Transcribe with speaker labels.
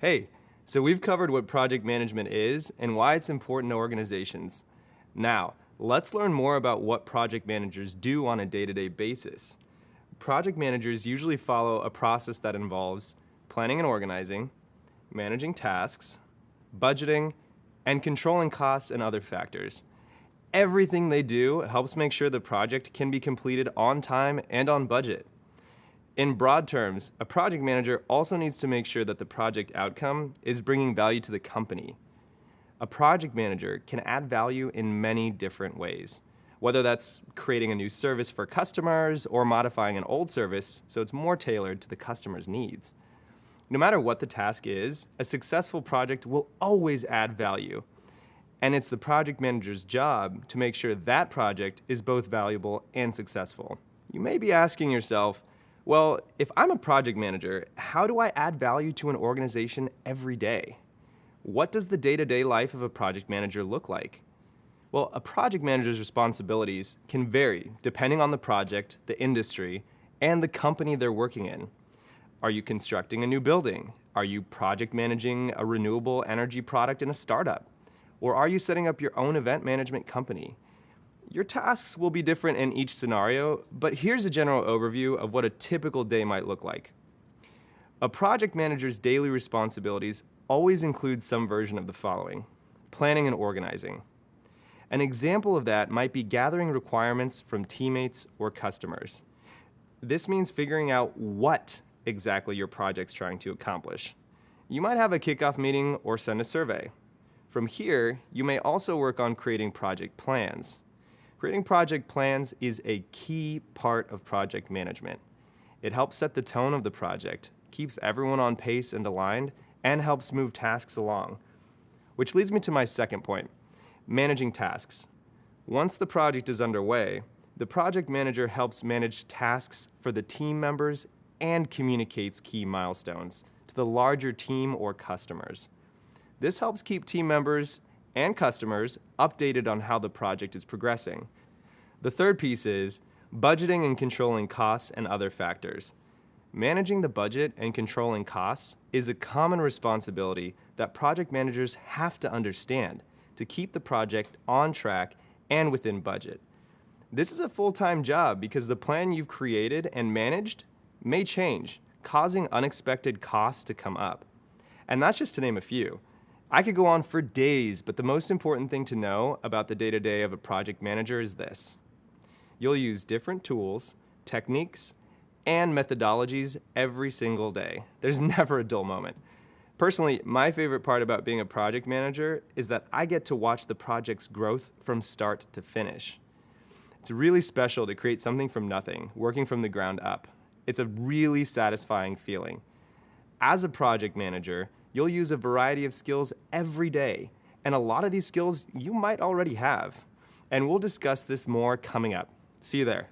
Speaker 1: Hey, so we've covered what project management is and why it's important to organizations. Now, let's learn more about what project managers do on a day-to-day basis. Project managers usually follow a process that involves planning and organizing, managing tasks, budgeting, and controlling costs and other factors. Everything they do helps make sure the project can be completed on time and on budget. In broad terms, a project manager also needs to make sure that the project outcome is bringing value to the company. A project manager can add value in many different ways, whether that's creating a new service for customers or modifying an old service so it's more tailored to the customer's needs. No matter what the task is, a successful project will always add value. And it's the project manager's job to make sure that project is both valuable and successful. You may be asking yourself, well, if I'm a project manager, how do I add value to an organization every day? What does the day-to-day life of a project manager look like? Well, a project manager's responsibilities can vary depending on the project, the industry, and the company they're working in. Are you constructing a new building? Are you project managing a renewable energy product in a startup? Or are you setting up your own event management company? Your tasks will be different in each scenario, but here's a general overview of what a typical day might look like. A project manager's daily responsibilities always include some version of the following: planning and organizing. An example of that might be gathering requirements from teammates or customers. This means figuring out what exactly your project's trying to accomplish. You might have a kickoff meeting or send a survey. From here, you may also work on creating project plans. Creating project plans is a key part of project management. It helps set the tone of the project, keeps everyone on pace and aligned, and helps move tasks along. Which leads me to my second point, managing tasks. Once the project is underway, the project manager helps manage tasks for the team members and communicates key milestones to the larger team or customers. This helps keep team members and customers updated on how the project is progressing. The third piece is budgeting and controlling costs and other factors. Managing the budget and controlling costs is a common responsibility that project managers have to understand to keep the project on track and within budget. This is a full-time job because the plan you've created and managed may change, causing unexpected costs to come up. And that's just to name a few. I could go on for days, but the most important thing to know about the day-to-day of a project manager is this: you'll use different tools, techniques, and methodologies every single day. There's never a dull moment. Personally, my favorite part about being a project manager is that I get to watch the project's growth from start to finish. It's really special to create something from nothing, working from the ground up. It's a really satisfying feeling. As a project manager, you'll use a variety of skills every day, and a lot of these skills you might already have. And we'll discuss this more coming up. See you there.